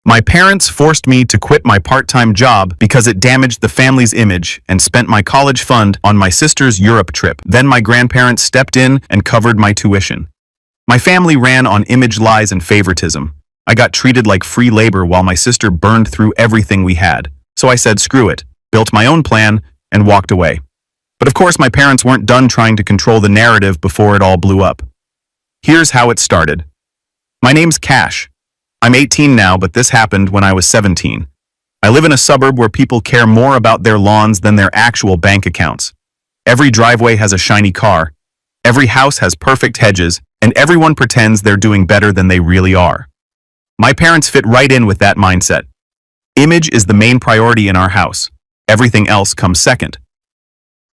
My parents forced me to quit my part-time job because it damaged the family's image and spent my college fund on my sister's Europe trip. Then my grandparents stepped in and covered my tuition. My family ran on image lies and favoritism. I got treated like free labor while my sister burned through everything we had. So I said screw it, built my own plan, and walked away. But of course my parents weren't done trying to control the narrative before it all blew up. Here's how it started. My name's Cash. I'm 18 now, but this happened when I was 17. I live in a suburb where people care more about their lawns than their actual bank accounts. Every driveway has a shiny car. Every house has perfect hedges, and everyone pretends they're doing better than they really are. My parents fit right in with that mindset. Image is the main priority in our house. Everything else comes second.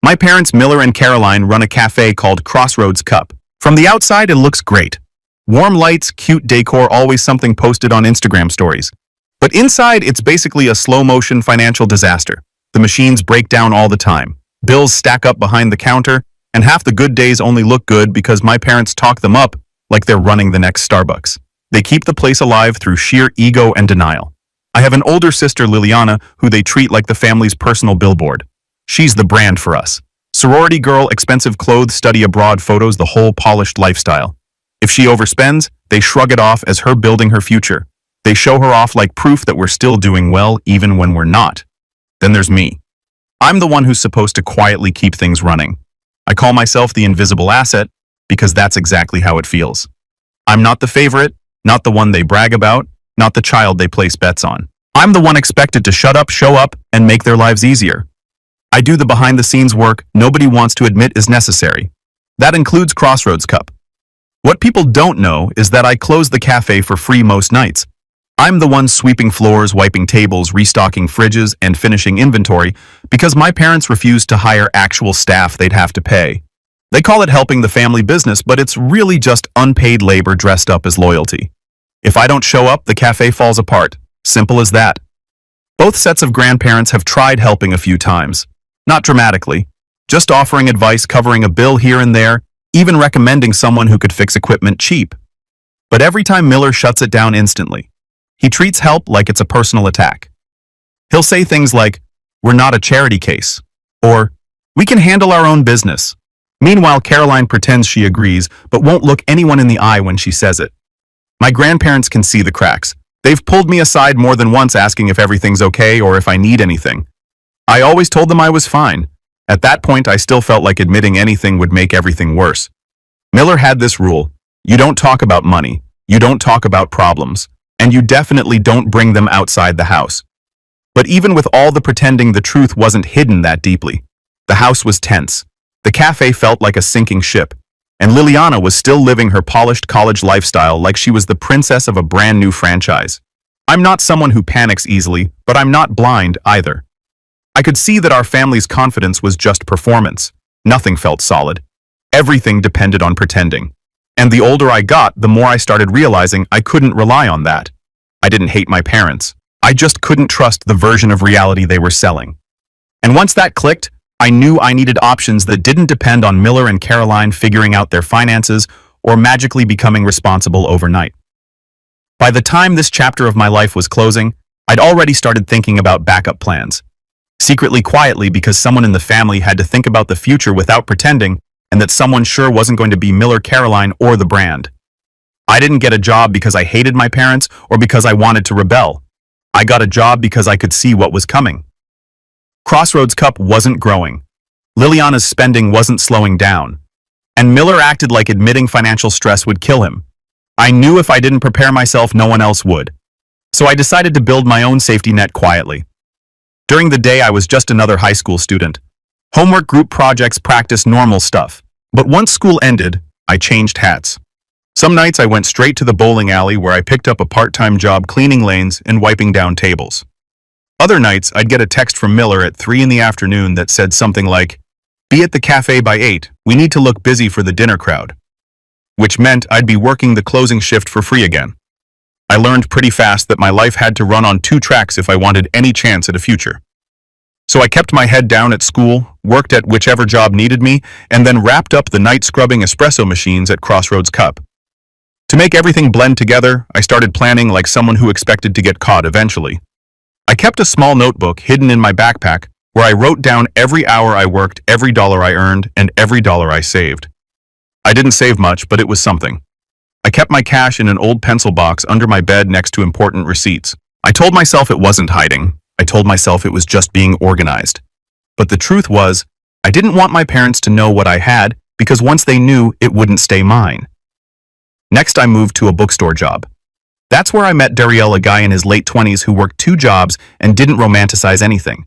My parents, Miller and Caroline, run a cafe called Crossroads Cup. From the outside, it looks great. Warm lights, cute decor, always something posted on Instagram stories. But inside, it's basically a slow-motion financial disaster. The machines break down all the time. Bills stack up behind the counter, and half the good days only look good because my parents talk them up like they're running the next Starbucks. They keep the place alive through sheer ego and denial. I have an older sister, Liliana, who they treat like the family's personal billboard. She's the brand for us. Sorority girl, expensive clothes, study abroad photos, the whole polished lifestyle. If she overspends, they shrug it off as her building her future. They show her off like proof that we're still doing well even when we're not. Then there's me. I'm the one who's supposed to quietly keep things running. I call myself the invisible asset because that's exactly how it feels. I'm not the favorite, not the one they brag about, not the child they place bets on. I'm the one expected to shut up, show up, and make their lives easier. I do the behind-the-scenes work nobody wants to admit is necessary. That includes Crossroads Cup. What people don't know is that I close the cafe for free most nights. I'm the one sweeping floors, wiping tables, restocking fridges, and finishing inventory because my parents refused to hire actual staff they'd have to pay. They call it helping the family business, but it's really just unpaid labor dressed up as loyalty. If I don't show up, the cafe falls apart. Simple as that. Both sets of grandparents have tried helping a few times. Not dramatically, just offering advice, covering a bill here and there, even recommending someone who could fix equipment cheap. But every time Miller shuts it down instantly. He treats help like it's a personal attack. He'll say things like, "We're not a charity case," or "We can handle our own business." Meanwhile, Caroline pretends she agrees, but won't look anyone in the eye when she says it. My grandparents can see the cracks. They've pulled me aside more than once asking if everything's okay or if I need anything. I always told them I was fine. At that point, I still felt like admitting anything would make everything worse. Miller had this rule: you don't talk about money, you don't talk about problems, and you definitely don't bring them outside the house. But even with all the pretending, the truth wasn't hidden that deeply. The house was tense. The cafe felt like a sinking ship, and Liliana was still living her polished college lifestyle like she was the princess of a brand new franchise. I'm not someone who panics easily, but I'm not blind either. I could see that our family's confidence was just performance. Nothing felt solid. Everything depended on pretending. And the older I got, the more I started realizing I couldn't rely on that. I didn't hate my parents. I just couldn't trust the version of reality they were selling. And once that clicked, I knew I needed options that didn't depend on Miller and Caroline figuring out their finances or magically becoming responsible overnight. By the time this chapter of my life was closing, I'd already started thinking about backup plans. Secretly, quietly, because someone in the family had to think about the future without pretending, and that someone sure wasn't going to be Miller, Caroline, or the brand. I didn't get a job because I hated my parents or because I wanted to rebel. I got a job because I could see what was coming. Crossroads Cup wasn't growing. Liliana's spending wasn't slowing down. And Miller acted like admitting financial stress would kill him. I knew if I didn't prepare myself, no one else would. So I decided to build my own safety net quietly. During the day, I was just another high school student. Homework, group projects, practice, normal stuff. But once school ended, I changed hats. Some nights I went straight to the bowling alley where I picked up a part-time job cleaning lanes and wiping down tables. Other nights, I'd get a text from Miller at 3 in the afternoon that said something like, "Be at the cafe by 8, we need to look busy for the dinner crowd." Which meant I'd be working the closing shift for free again. I learned pretty fast that my life had to run on 2 tracks if I wanted any chance at a future. So I kept my head down at school, worked at whichever job needed me, and then wrapped up the night scrubbing espresso machines at Crossroads Cup. To make everything blend together, I started planning like someone who expected to get caught eventually. I kept a small notebook hidden in my backpack where I wrote down every hour I worked, every dollar I earned, and every dollar I saved. I didn't save much, but it was something. I kept my cash in an old pencil box under my bed next to important receipts. I told myself it wasn't hiding. I told myself it was just being organized. But the truth was, I didn't want my parents to know what I had because once they knew, it wouldn't stay mine. Next, I moved to a bookstore job. That's where I met Dariel, a guy in his late 20s who worked 2 jobs and didn't romanticize anything.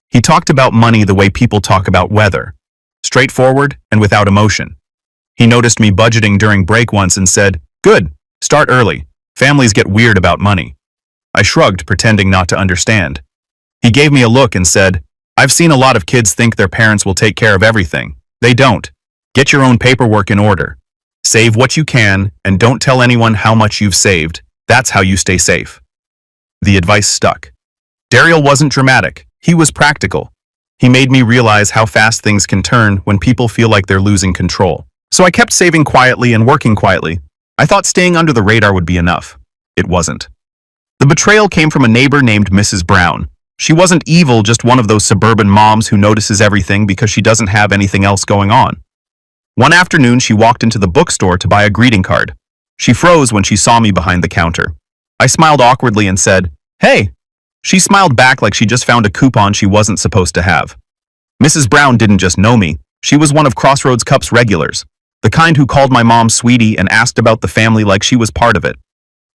He talked about money the way people talk about weather, straightforward and without emotion. He noticed me budgeting during break once and said, "Good, start early. Families get weird about money." I shrugged, pretending not to understand. He gave me a look and said, "I've seen a lot of kids think their parents will take care of everything. They don't. Get your own paperwork in order. Save what you can and don't tell anyone how much you've saved. That's how you stay safe." The advice stuck. Dariel wasn't dramatic. He was practical. He made me realize how fast things can turn when people feel like they're losing control. So I kept saving quietly and working quietly. I thought staying under the radar would be enough. It wasn't. The betrayal came from a neighbor named Mrs. Brown. She wasn't evil, just one of those suburban moms who notices everything because she doesn't have anything else going on. One afternoon, she walked into the bookstore to buy a greeting card. She froze when she saw me behind the counter. I smiled awkwardly and said, "Hey." She smiled back like she just found a coupon she wasn't supposed to have. Mrs. Brown didn't just know me. She was one of Crossroads Cup's regulars, the kind who called my mom sweetie and asked about the family like she was part of it.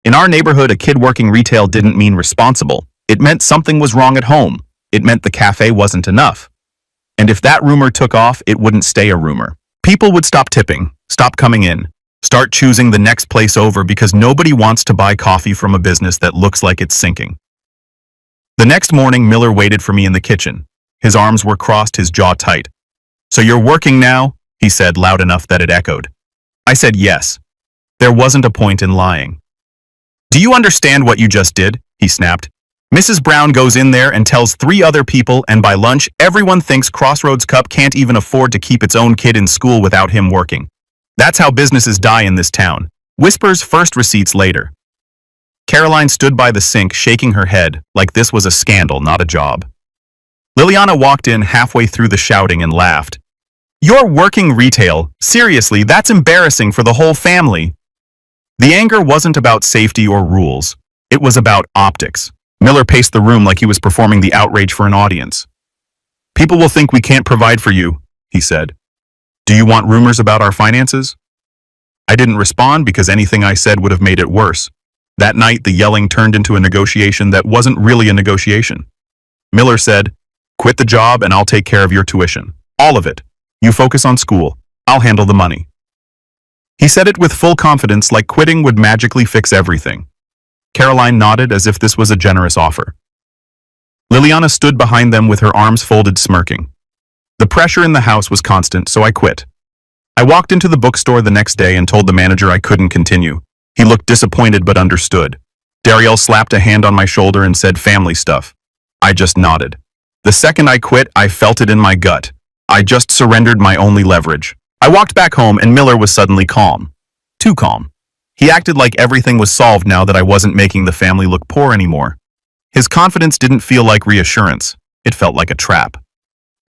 In our neighborhood, a kid working retail didn't mean responsible. It meant something was wrong at home. It meant the cafe wasn't enough. And if that rumor took off, it wouldn't stay a rumor. People would stop tipping, stop coming in, start choosing the next place over because nobody wants to buy coffee from a business that looks like it's sinking. The next morning, Miller waited for me in the kitchen. His arms were crossed, his jaw tight. "So you're working now?" he said loud enough that it echoed. I said yes. There wasn't a point in lying. "Do you understand what you just did?" he snapped. "Mrs. Brown goes in there and tells 3 other people, and by lunch, everyone thinks Crossroads Cup can't even afford to keep its own kid in school without him working. That's how businesses die in this town. Whispers first, receipts later." Caroline stood by the sink, shaking her head, like this was a scandal, not a job. Liliana walked in halfway through the shouting and laughed. "You're working retail. Seriously, that's embarrassing for the whole family." The anger wasn't about safety or rules. It was about optics. Miller paced the room like he was performing the outrage for an audience. "People will think we can't provide for you," he said. "Do you want rumors about our finances?" I didn't respond because anything I said would have made it worse. That night, the yelling turned into a negotiation that wasn't really a negotiation. Miller said, "Quit the job and I'll take care of your tuition. All of it. You focus on school. I'll handle the money." He said it with full confidence, like quitting would magically fix everything. Caroline nodded as if this was a generous offer. Liliana stood behind them with her arms folded, smirking. The pressure in the house was constant, so I quit. I walked into the bookstore the next day and told the manager I couldn't continue. He looked disappointed but understood. Dariel slapped a hand on my shoulder and said, "Family stuff." I just nodded. The second I quit, I felt it in my gut. I just surrendered my only leverage. I walked back home and Miller was suddenly calm. Too calm. He acted like everything was solved now that I wasn't making the family look poor anymore. His confidence didn't feel like reassurance. It felt like a trap.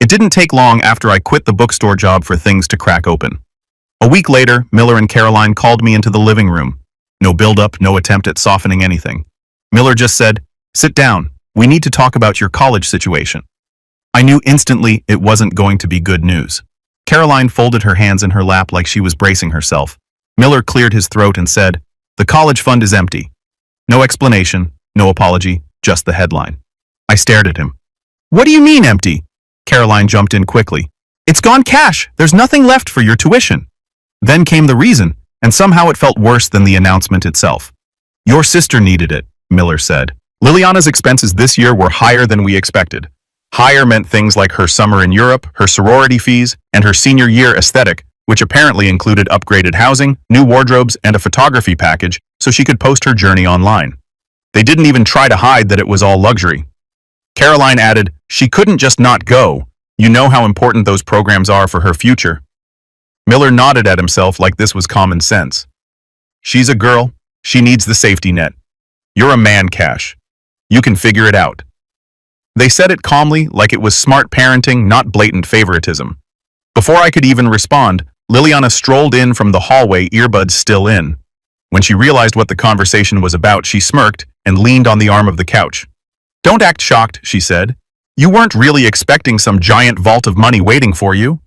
It didn't take long after I quit the bookstore job for things to crack open. A week later, Miller and Caroline called me into the living room. No build-up, no attempt at softening anything. Miller just said, "Sit down. We need to talk about your college situation." I knew instantly it wasn't going to be good news. Caroline folded her hands in her lap like she was bracing herself. Miller cleared his throat and said, "The college fund is empty." No explanation, no apology, just the headline. I stared at him. "What do you mean empty?" Caroline jumped in quickly. "It's gone cash. There's nothing left for your tuition." Then came the reason, and somehow it felt worse than the announcement itself. "Your sister needed it," Miller said. Liliana's expenses this year were higher than we expected. Higher meant things like her summer in Europe, her sorority fees, and her senior year aesthetic, which apparently included upgraded housing, new wardrobes, and a photography package so she could post her journey online. They didn't even try to hide that it was all luxury. Caroline added, "She couldn't just not go. You know how important those programs are for her future." Miller nodded at himself like this was common sense. She's a girl. She needs the safety net. You're a man, Cash. You can figure it out. They said it calmly, like it was smart parenting, not blatant favoritism. Before I could even respond, Liliana strolled in from the hallway, earbuds still in. When she realized what the conversation was about, she smirked and leaned on the arm of the couch. "Don't act shocked," she said. "You weren't really expecting some giant vault of money waiting for you."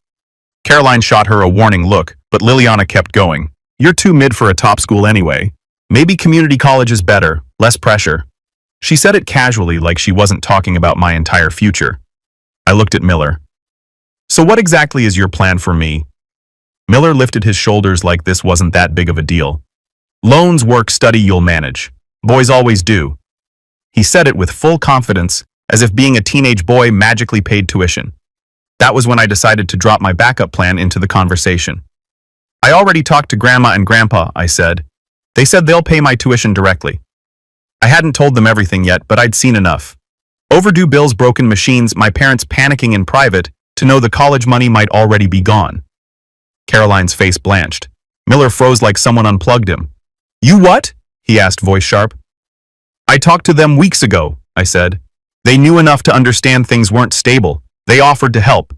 Caroline shot her a warning look, but Liliana kept going. "You're too mid for a top school anyway. Maybe community college is better, less pressure." She said it casually, like she wasn't talking about my entire future. I looked at Miller. "So what exactly is your plan for me?" Miller lifted his shoulders like this wasn't that big of a deal. "Loans, work, study, you'll manage. Boys always do." He said it with full confidence, as if being a teenage boy magically paid tuition. That was when I decided to drop my backup plan into the conversation. "I already talked to Grandma and Grandpa," I said. "They said they'll pay my tuition directly." I hadn't told them everything yet, but I'd seen enough. Overdue bills, broken machines, my parents panicking in private to know the college money might already be gone. Caroline's face blanched. Miller froze like someone unplugged him. "You what?" he asked, voice sharp. "I talked to them weeks ago," I said. "They knew enough to understand things weren't stable. They offered to help."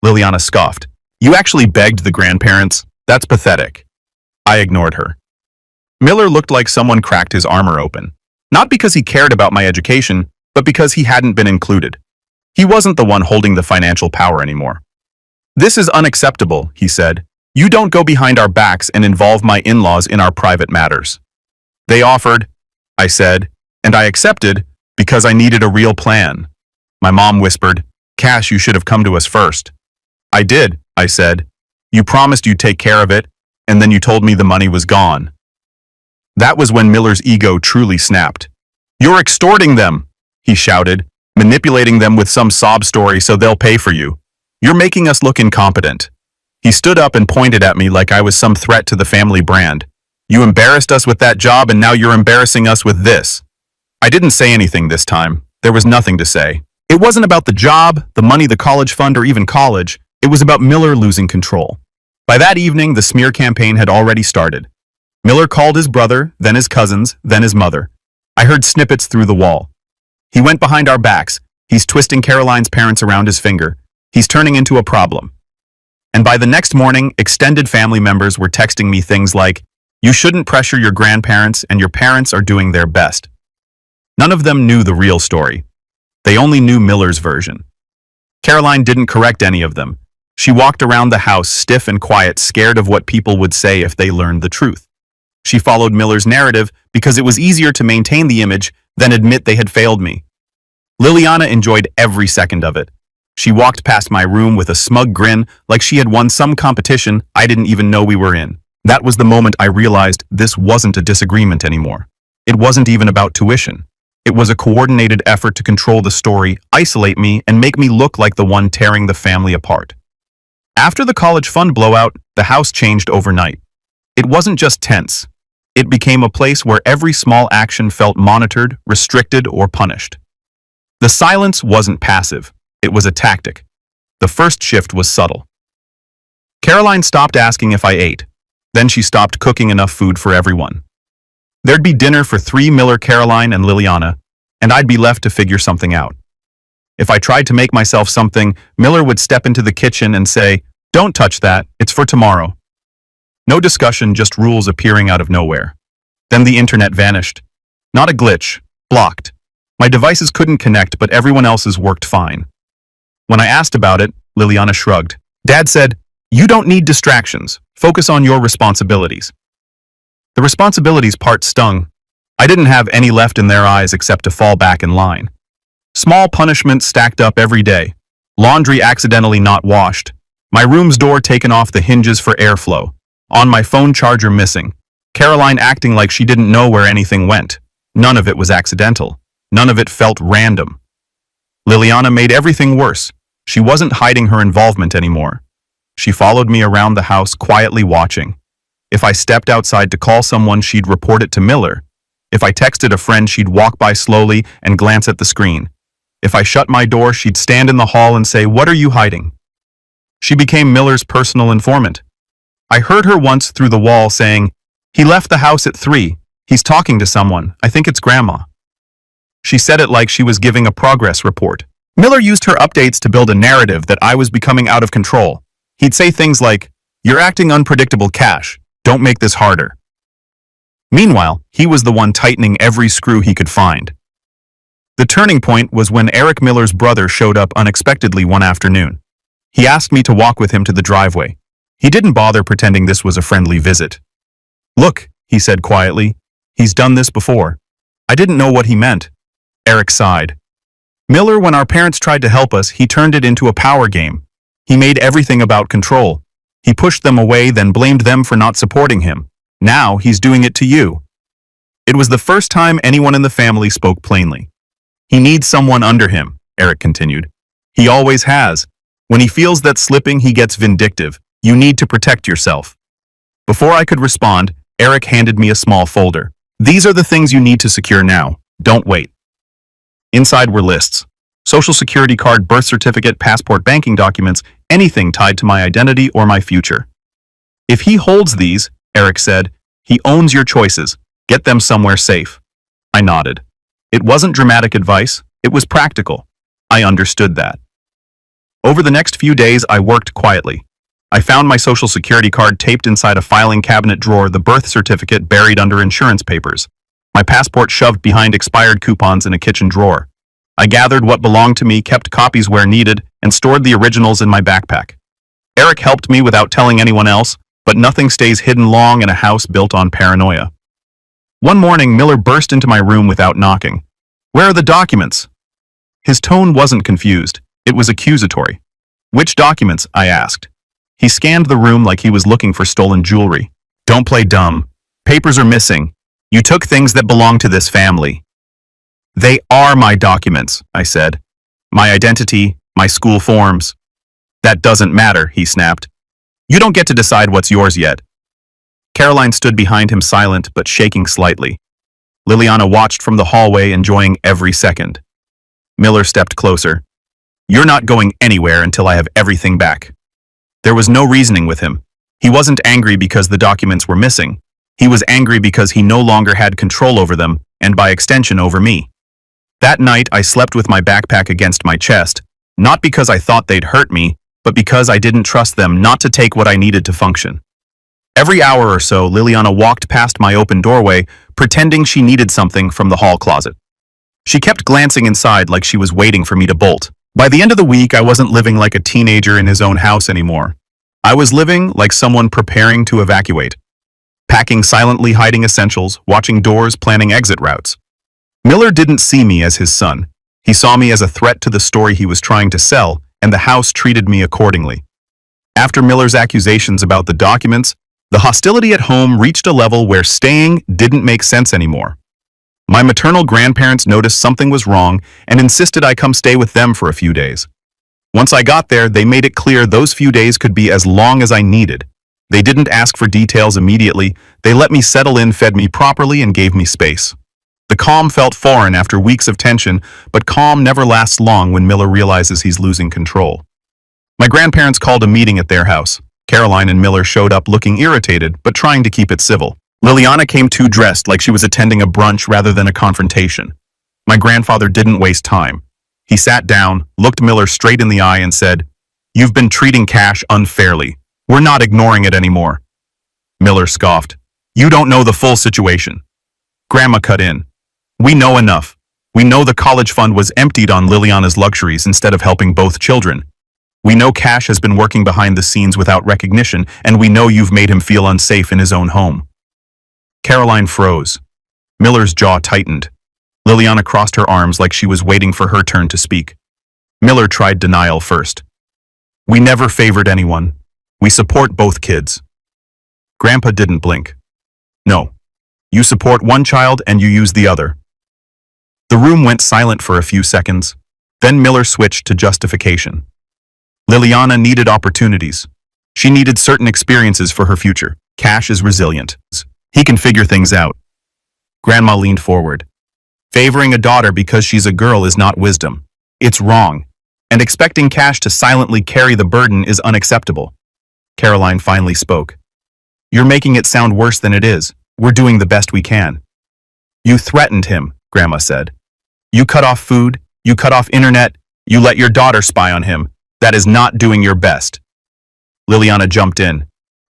Liliana scoffed. "You actually begged the grandparents? That's pathetic." I ignored her. Miller looked like someone cracked his armor open. Not because he cared about my education, but because he hadn't been included. He wasn't the one holding the financial power anymore. "This is unacceptable," he said. "You don't go behind our backs and involve my in-laws in our private matters." "They offered," I said, "and I accepted because I needed a real plan." My mom whispered, "Cash, you should have come to us first." "I did," I said. "You promised you'd take care of it, and then you told me the money was gone." That was when Miller's ego truly snapped. "You're extorting them," he shouted, "manipulating them with some sob story so they'll pay for you. You're making us look incompetent." He stood up and pointed at me like I was some threat to the family brand. "You embarrassed us with that job, and now you're embarrassing us with this." I didn't say anything this time. There was nothing to say. It wasn't about the job, the money, the college fund, or even college. It was about Miller losing control. By that evening, the smear campaign had already started. Miller called his brother, then his cousins, then his mother. I heard snippets through the wall. "He went behind our backs. He's twisting Caroline's parents around his finger. He's turning into a problem." And by the next morning, extended family members were texting me things like, "You shouldn't pressure your grandparents, and your parents are doing their best." None of them knew the real story. They only knew Miller's version. Caroline didn't correct any of them. She walked around the house stiff and quiet, scared of what people would say if they learned the truth. She followed Miller's narrative because it was easier to maintain the image than admit they had failed me. Liliana enjoyed every second of it. She walked past my room with a smug grin, like she had won some competition I didn't even know we were in. That was the moment I realized this wasn't a disagreement anymore. It wasn't even about tuition. It was a coordinated effort to control the story, isolate me, and make me look like the one tearing the family apart. After the college fund blowout, the house changed overnight. It wasn't just tense. It became a place where every small action felt monitored, restricted, or punished. The silence wasn't passive. It was a tactic. The first shift was subtle. Caroline stopped asking if I ate. Then she stopped cooking enough food for everyone. There'd be dinner for 3, Miller, Caroline, and Liliana, and I'd be left to figure something out. If I tried to make myself something, Miller would step into the kitchen and say, "Don't touch that, it's for tomorrow." No discussion, just rules appearing out of nowhere. Then the internet vanished. Not a glitch, blocked. My devices couldn't connect, but everyone else's worked fine. When I asked about it, Liliana shrugged. Dad said, "You don't need distractions. Focus on your responsibilities." The responsibilities part stung. I didn't have any left in their eyes except to fall back in line. Small punishments stacked up every day. Laundry accidentally not washed. My room's door taken off the hinges for airflow. On my phone charger missing. Caroline acting like she didn't know where anything went. None of it was accidental. None of it felt random. Liliana made everything worse. She wasn't hiding her involvement anymore. She followed me around the house, quietly watching. If I stepped outside to call someone, she'd report it to Miller. If I texted a friend, she'd walk by slowly and glance at the screen. If I shut my door, she'd stand in the hall and say, "What are you hiding?" She became Miller's personal informant. I heard her once through the wall saying, He left the house at 3. He's talking to someone. I think it's Grandma. She said it like she was giving a progress report. Miller used her updates to build a narrative that I was becoming out of control. He'd say things like, "You're acting unpredictable, Cash. Don't make this harder." Meanwhile, he was the one tightening every screw he could find. The turning point was when Eric Miller's brother showed up unexpectedly one afternoon. He asked me to walk with him to the driveway. He didn't bother pretending this was a friendly visit. "Look," he said quietly, "he's done this before." I didn't know what he meant. Eric sighed. "Miller, when our parents tried to help us, he turned it into a power game. He made everything about control. He pushed them away, then blamed them for not supporting him. Now he's doing it to you." It was the first time anyone in the family spoke plainly. "He needs someone under him," Eric continued. "He always has. When he feels that slipping, he gets vindictive. You need to protect yourself." Before I could respond, Eric handed me a small folder. "These are the things you need to secure now. Don't wait." Inside were lists: Social Security card, birth certificate, passport, banking documents, anything tied to my identity or my future. "If he holds these," Eric said, "he owns your choices. Get them somewhere safe." I nodded. It wasn't dramatic advice, it was practical. I understood that. Over the next few days, I worked quietly. I found my Social Security card taped inside a filing cabinet drawer, the birth certificate buried under insurance papers, my passport shoved behind expired coupons in a kitchen drawer. I gathered what belonged to me, kept copies where needed, and stored the originals in my backpack. Eric helped me without telling anyone else, but nothing stays hidden long in a house built on paranoia. One morning, Miller burst into my room without knocking. "Where are the documents?" His tone wasn't confused, it was accusatory. "Which documents?" I asked. He scanned the room like he was looking for stolen jewelry. "Don't play dumb. Papers are missing. You took things that belong to this family." "They are my documents," I said. "My identity, my school forms." "That doesn't matter," he snapped. "You don't get to decide what's yours yet." Caroline stood behind him, silent but shaking slightly. Liliana watched from the hallway, enjoying every second. Miller stepped closer. "You're not going anywhere until I have everything back." There was no reasoning with him. He wasn't angry because the documents were missing. He was angry because he no longer had control over them, and by extension over me. That night, I slept with my backpack against my chest, not because I thought they'd hurt me, but because I didn't trust them not to take what I needed to function. Every hour or so, Liliana walked past my open doorway, pretending she needed something from the hall closet. She kept glancing inside like she was waiting for me to bolt. By the end of the week, I wasn't living like a teenager in his own house anymore. I was living like someone preparing to evacuate. Packing silently, hiding essentials, watching doors, planning exit routes. Miller didn't see me as his son. He saw me as a threat to the story he was trying to sell, and the house treated me accordingly. After Miller's accusations about the documents, the hostility at home reached a level where staying didn't make sense anymore. My maternal grandparents noticed something was wrong and insisted I come stay with them for a few days. Once I got there, they made it clear those few days could be as long as I needed. They didn't ask for details immediately. They let me settle in, fed me properly, and gave me space. The calm felt foreign after weeks of tension, but calm never lasts long when Miller realizes he's losing control. My grandparents called a meeting at their house. Caroline and Miller showed up looking irritated, but trying to keep it civil. Liliana came too, dressed like she was attending a brunch rather than a confrontation. My grandfather didn't waste time. He sat down, looked Miller straight in the eye, and said, "You've been treating Cash unfairly. We're not ignoring it anymore." Miller scoffed. "You don't know the full situation." Grandma cut in. "We know enough. We know the college fund was emptied on Liliana's luxuries instead of helping both children. We know Cash has been working behind the scenes without recognition, and we know you've made him feel unsafe in his own home." Caroline froze. Miller's jaw tightened. Liliana crossed her arms like she was waiting for her turn to speak. Miller tried denial first. "We never favored anyone. We support both kids." Grandpa didn't blink. "No. You support one child and you use the other." The room went silent for a few seconds. Then Miller switched to justification. Liliana needed opportunities. She needed certain experiences for her future. Cash is resilient. He can figure things out. Grandma leaned forward. "Favoring a daughter because she's a girl is not wisdom. It's wrong. And expecting Cash to silently carry the burden is unacceptable." Caroline finally spoke. "You're making it sound worse than it is. We're doing the best we can. You threatened him, Grandma said. You cut off food, you cut off internet, you let your daughter spy on him. That is not doing your best. Liliana jumped in.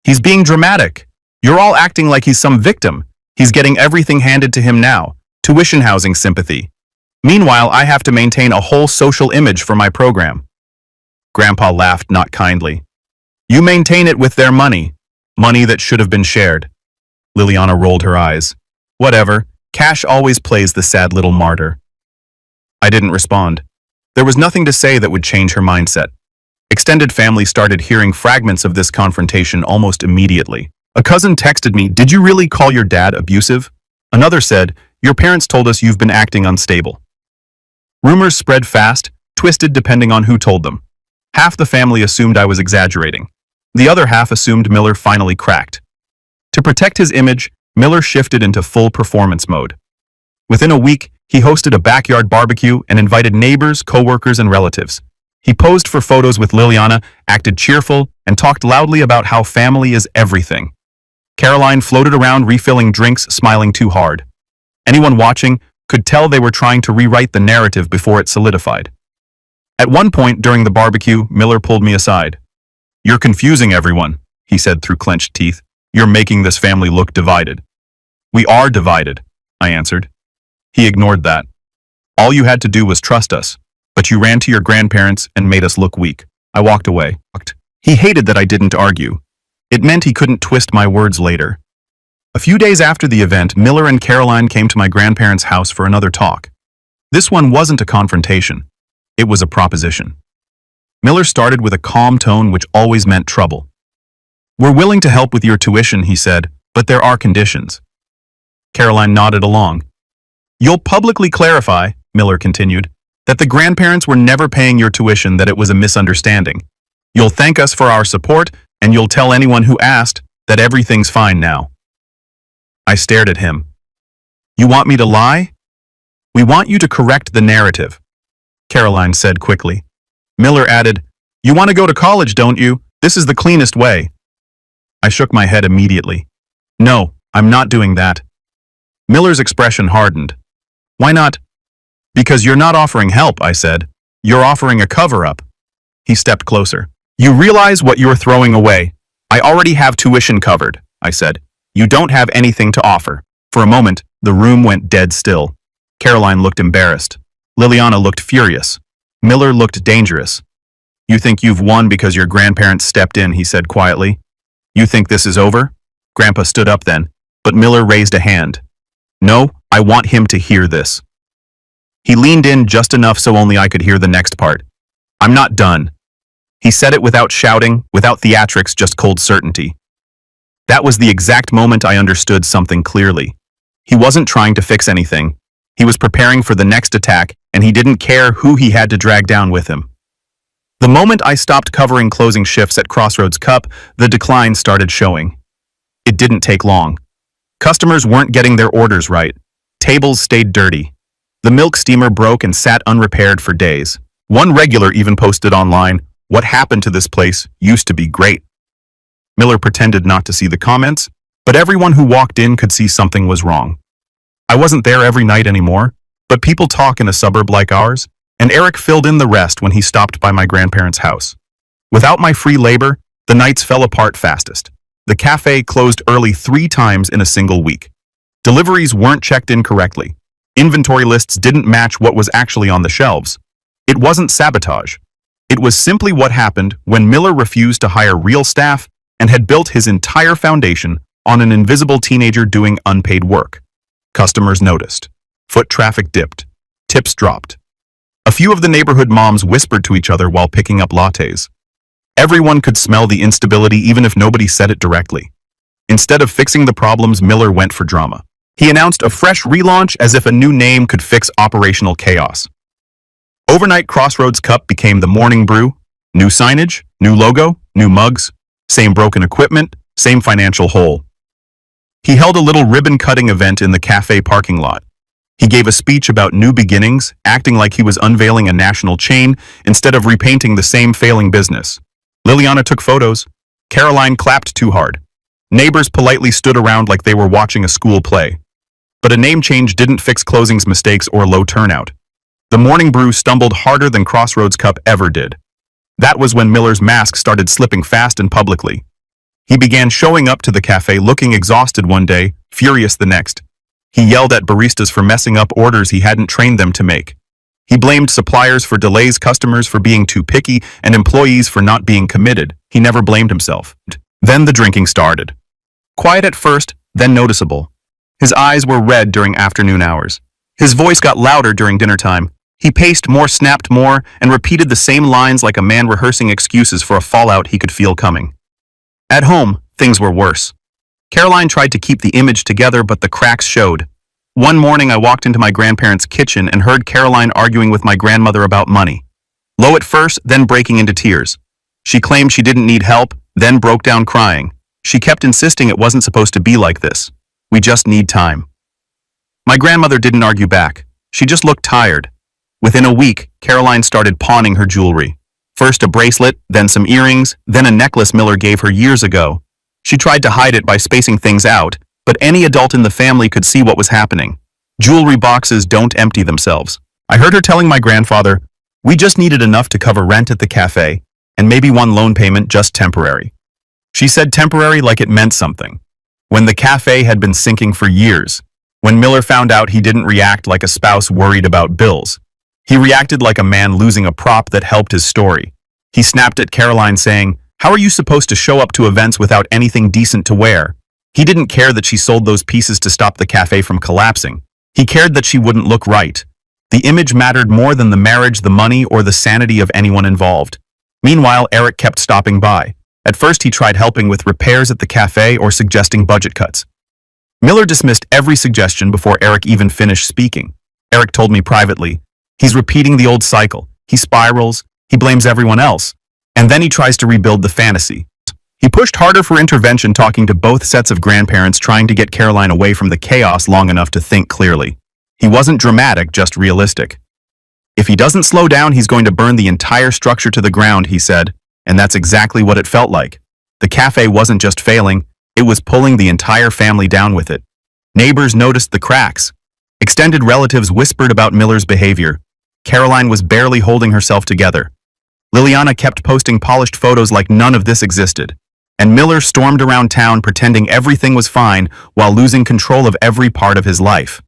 He's being dramatic. You're all acting like he's some victim. He's getting everything handed to him now. Tuition, housing, sympathy. Meanwhile, I have to maintain a whole social image for my program. Grandpa laughed not kindly. You maintain it with their money. Money that should have been shared. Liliana rolled her eyes. Whatever. Cash always plays the sad little martyr. I didn't respond. There was nothing to say that would change her mindset. Extended family started hearing fragments of this confrontation almost immediately. A cousin texted me, "Did you really call your dad abusive?" Another said, "Your parents told us you've been acting unstable." Rumors spread fast, twisted depending on who told them. Half the family assumed I was exaggerating. The other half assumed Miller finally cracked. To protect his image, Miller shifted into full performance mode. Within a week, he hosted a backyard barbecue and invited neighbors, coworkers, and relatives. He posed for photos with Liliana, acted cheerful, and talked loudly about how family is everything. Caroline floated around refilling drinks, smiling too hard. Anyone watching could tell they were trying to rewrite the narrative before it solidified. At one point during the barbecue, Miller pulled me aside. "You're confusing everyone," he said through clenched teeth. "You're making this family look divided." "We are divided," I answered. He ignored that. "All you had to do was trust us, but you ran to your grandparents and made us look weak." I walked away. He hated that I didn't argue. It meant he couldn't twist my words later. A few days after the event, Miller and Caroline came to my grandparents' house for another talk. This one wasn't a confrontation. It was a proposition. Miller started with a calm tone which always meant trouble. "We're willing to help with your tuition," he said, "but there are conditions." Caroline nodded along. "You'll publicly clarify," Miller continued, "that the grandparents were never paying your tuition, that it was a misunderstanding. You'll thank us for our support, and you'll tell anyone who asked that everything's fine now." I stared at him. "You want me to lie?" "We want you to correct the narrative," Caroline said quickly. Miller added, "You want to go to college, don't you? This is the cleanest way." I shook my head immediately. "No, I'm not doing that." Miller's expression hardened. "Why not?" "Because you're not offering help," I said. "You're offering a cover-up." He stepped closer. "You realize what you're throwing away. I already have tuition covered," I said. "You don't have anything to offer." For a moment, the room went dead still. Caroline looked embarrassed. Liliana looked furious. Miller looked dangerous. "You think you've won because your grandparents stepped in," he said quietly. "You think this is over?" Grandpa stood up then, but Miller raised a hand. "No, I want him to hear this." He leaned in just enough so only I could hear the next part. "I'm not done." He said it without shouting, without theatrics, just cold certainty. That was the exact moment I understood something clearly. He wasn't trying to fix anything. He was preparing for the next attack, and he didn't care who he had to drag down with him. The moment I stopped covering closing shifts at Crossroads Cup, the decline started showing. It didn't take long. Customers weren't getting their orders right. Tables stayed dirty. The milk steamer broke and sat unrepaired for days. One regular even posted online, "What happened to this place? Used to be great." Miller pretended not to see the comments, but everyone who walked in could see something was wrong. I wasn't there every night anymore, but people talk in a suburb like ours, and Eric filled in the rest when he stopped by my grandparents' house. Without my free labor, the nights fell apart fastest. The cafe closed early 3 times in a single week. Deliveries weren't checked in correctly. Inventory lists didn't match what was actually on the shelves. It wasn't sabotage. It was simply what happened when Miller refused to hire real staff and had built his entire foundation on an invisible teenager doing unpaid work. Customers noticed. Foot traffic dipped. Tips dropped. A few of the neighborhood moms whispered to each other while picking up lattes. Everyone could smell the instability even if nobody said it directly. Instead of fixing the problems, Miller went for drama. He announced a fresh relaunch as if a new name could fix operational chaos. Overnight, Crossroads Cup became the Morning Brew. New signage, new logo, new mugs, same broken equipment, same financial hole. He held a little ribbon-cutting event in the cafe parking lot. He gave a speech about new beginnings, acting like he was unveiling a national chain instead of repainting the same failing business. Liliana took photos. Caroline clapped too hard. Neighbors politely stood around like they were watching a school play. But a name change didn't fix closing's mistakes or low turnout. The Morning Brew stumbled harder than Crossroads Cup ever did. That was when Miller's mask started slipping fast and publicly. He began showing up to the cafe looking exhausted one day, furious the next. He yelled at baristas for messing up orders he hadn't trained them to make. He blamed suppliers for delays, customers for being too picky, and employees for not being committed. He never blamed himself. Then the drinking started. Quiet at first, then noticeable. His eyes were red during afternoon hours. His voice got louder during dinner time. He paced more, snapped more, and repeated the same lines like a man rehearsing excuses for a fallout he could feel coming. At home, things were worse. Caroline tried to keep the image together, but the cracks showed. One morning I walked into my grandparents' kitchen and heard Caroline arguing with my grandmother about money. Low at first, then breaking into tears. She claimed she didn't need help, then broke down crying. She kept insisting it wasn't supposed to be like this. We just need time. My grandmother didn't argue back. She just looked tired. Within a week, Caroline started pawning her jewelry. First a bracelet, then some earrings, then a necklace Miller gave her years ago. She tried to hide it by spacing things out, but any adult in the family could see what was happening. Jewelry boxes don't empty themselves. I heard her telling my grandfather, "We just needed enough to cover rent at the cafe, and maybe one loan payment, just temporary." She said temporary like it meant something. When the cafe had been sinking for years. When Miller found out, he didn't react like a spouse worried about bills. He reacted like a man losing a prop that helped his story. He snapped at Caroline saying, "How are you supposed to show up to events without anything decent to wear?" He didn't care that she sold those pieces to stop the cafe from collapsing. He cared that she wouldn't look right. The image mattered more than the marriage, the money, or the sanity of anyone involved. Meanwhile, Eric kept stopping by. At first, he tried helping with repairs at the cafe or suggesting budget cuts. Miller dismissed every suggestion before Eric even finished speaking. Eric told me privately, "He's repeating the old cycle. He spirals, he blames everyone else, and then he tries to rebuild the fantasy." He pushed harder for intervention, talking to both sets of grandparents, trying to get Caroline away from the chaos long enough to think clearly. He wasn't dramatic, just realistic. "If he doesn't slow down, he's going to burn the entire structure to the ground," he said, and that's exactly what it felt like. The cafe wasn't just failing, it was pulling the entire family down with it. Neighbors noticed the cracks. Extended relatives whispered about Miller's behavior. Caroline was barely holding herself together. Liliana kept posting polished photos like none of this existed. And Miller stormed around town pretending everything was fine while losing control of every part of his life.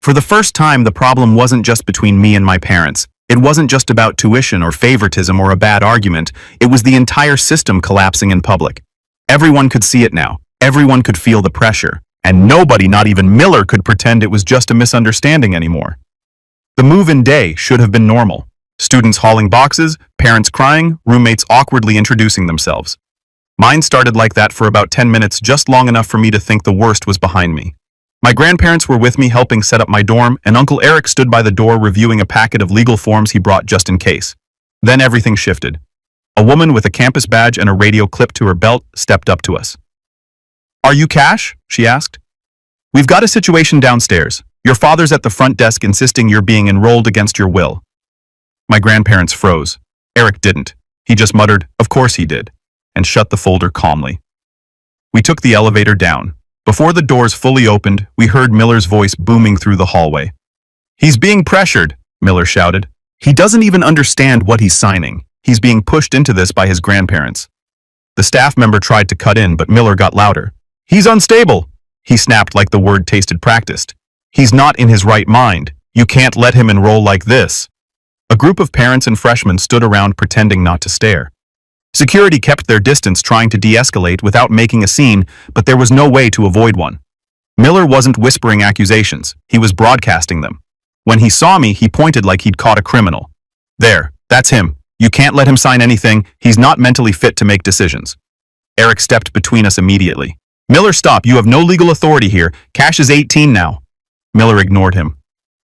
For the first time, the problem wasn't just between me and my parents. It wasn't just about tuition or favoritism or a bad argument. It was the entire system collapsing in public. Everyone could see it now. Everyone could feel the pressure. And nobody, not even Miller, could pretend it was just a misunderstanding anymore. The move-in day should have been normal. Students hauling boxes, parents crying, roommates awkwardly introducing themselves. Mine started like that for about 10 minutes, just long enough for me to think the worst was behind me. My grandparents were with me helping set up my dorm, and Uncle Eric stood by the door reviewing a packet of legal forms he brought just in case. Then everything shifted. A woman with a campus badge and a radio clipped to her belt stepped up to us. "Are you Cash?" she asked. "We've got a situation downstairs. Your father's at the front desk insisting you're being enrolled against your will." My grandparents froze. Eric didn't. He just muttered, "Of course he did," and shut the folder calmly. We took the elevator down. Before the doors fully opened, we heard Miller's voice booming through the hallway. "He's being pressured," Miller shouted. "He doesn't even understand what he's signing. He's being pushed into this by his grandparents." The staff member tried to cut in, but Miller got louder. "He's unstable," he snapped like the word tasted practiced. "He's not in his right mind. You can't let him enroll like this." A group of parents and freshmen stood around pretending not to stare. Security kept their distance, trying to de-escalate without making a scene, but there was no way to avoid one. Miller wasn't whispering accusations, he was broadcasting them. When he saw me, he pointed like he'd caught a criminal. "There, that's him. You can't let him sign anything, he's not mentally fit to make decisions." Eric stepped between us immediately. "Miller, stop, you have no legal authority here. Cash is 18 now." Miller ignored him.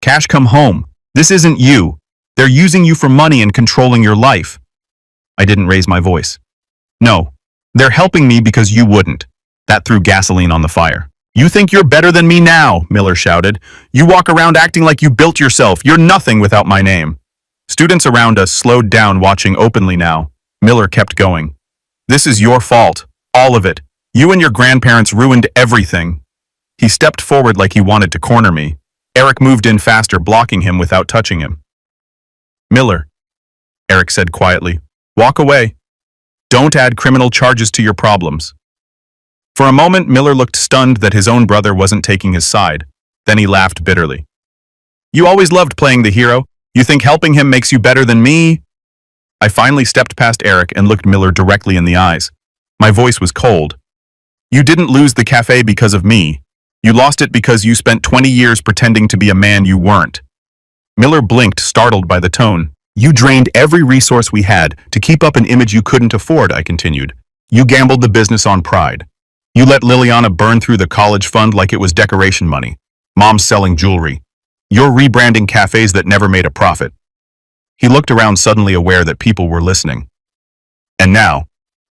"Cash, come home. This isn't you. They're using you for money and controlling your life." I didn't raise my voice. "No, they're helping me because you wouldn't." That threw gasoline on the fire. "You think you're better than me now," Miller shouted. "You walk around acting like you built yourself. You're nothing without my name." Students around us slowed down, watching openly now. Miller kept going. "This is your fault. All of it. You and your grandparents ruined everything. He stepped forward like he wanted to corner me. Eric moved in faster, blocking him without touching him. Miller, Eric said quietly, walk away. Don't add criminal charges to your problems. For a moment, Miller looked stunned that his own brother wasn't taking his side. Then he laughed bitterly. You always loved playing the hero. You think helping him makes you better than me? I finally stepped past Eric and looked Miller directly in the eyes. My voice was cold. You didn't lose the cafe because of me. You lost it because you spent 20 years pretending to be a man you weren't. Miller blinked, startled by the tone. You drained every resource we had to keep up an image you couldn't afford, I continued. You gambled the business on pride. You let Liliana burn through the college fund like it was decoration money. Mom's selling jewelry. You're rebranding cafes that never made a profit. He looked around, suddenly aware that people were listening. And now,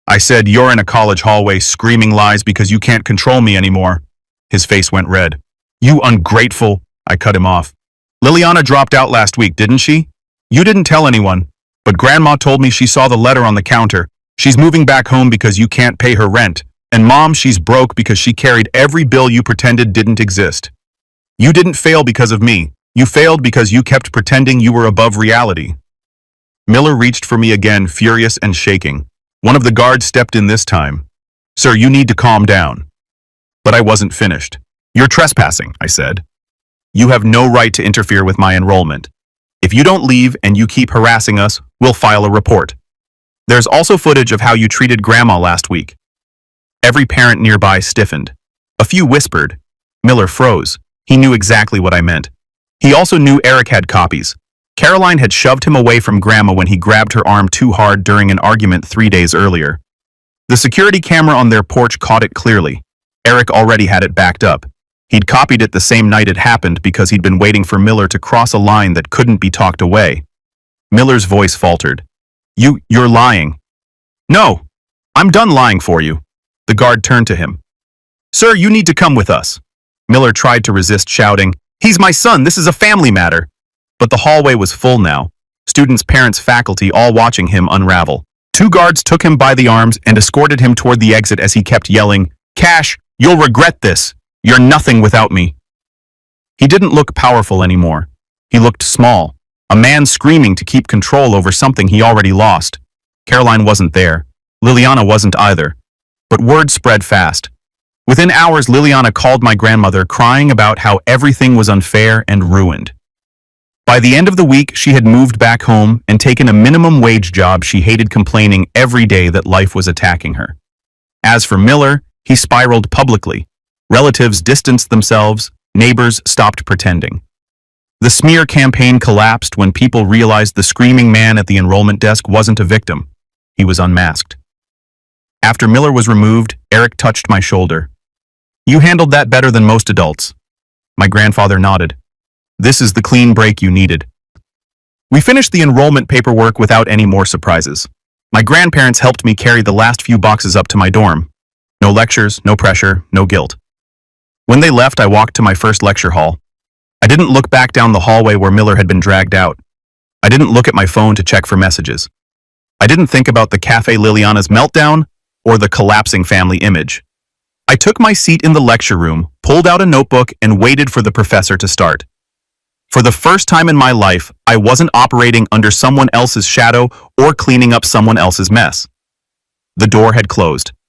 I said, you're in a college hallway screaming lies because you can't control me anymore. His face went red. You ungrateful, I cut him off. Liliana dropped out last week, didn't she? You didn't tell anyone, but Grandma told me she saw the letter on the counter. She's moving back home because you can't pay her rent. And Mom, she's broke because she carried every bill you pretended didn't exist. You didn't fail because of me. You failed because you kept pretending you were above reality. Miller reached for me again, furious and shaking. One of the guards stepped in this time. Sir, you need to calm down. But I wasn't finished. You're trespassing, I said. You have no right to interfere with my enrollment. If you don't leave and you keep harassing us, we'll file a report. There's also footage of how you treated Grandma last week. Every parent nearby stiffened. A few whispered. Miller froze. He knew exactly what I meant. He also knew Eric had copies. Caroline had shoved him away from Grandma when he grabbed her arm too hard during an argument 3 days earlier. The security camera on their porch caught it clearly. Eric already had it backed up. He'd copied it the same night it happened because he'd been waiting for Miller to cross a line that couldn't be talked away. Miller's voice faltered. You're lying. No, I'm done lying for you. The guard turned to him. Sir, you need to come with us. Miller tried to resist, shouting, He's my son, this is a family matter. But the hallway was full now. Students, parents, faculty, all watching him unravel. 2 guards took him by the arms and escorted him toward the exit as he kept yelling, Cash, you'll regret this. You're nothing without me. He didn't look powerful anymore. He looked small, a man screaming to keep control over something he already lost. Caroline wasn't there. Liliana wasn't either. But word spread fast. Within hours, Liliana called my grandmother, crying about how everything was unfair and ruined. By the end of the week, she had moved back home and taken a minimum wage job she hated, complaining every day that life was attacking her. As for Miller, he spiraled publicly. Relatives distanced themselves, neighbors stopped pretending. The smear campaign collapsed when people realized the screaming man at the enrollment desk wasn't a victim. He was unmasked. After Miller was removed, Eric touched my shoulder. You handled that better than most adults. My grandfather nodded. This is the clean break you needed. We finished the enrollment paperwork without any more surprises. My grandparents helped me carry the last few boxes up to my dorm. No lectures, no pressure, no guilt. When they left, I walked to my first lecture hall. I didn't look back down the hallway where Miller had been dragged out. I didn't look at my phone to check for messages. I didn't think about the Cafe Liliana's meltdown or the collapsing family image. I took my seat in the lecture room, pulled out a notebook, and waited for the professor to start. For the first time in my life, I wasn't operating under someone else's shadow or cleaning up someone else's mess. The door had closed.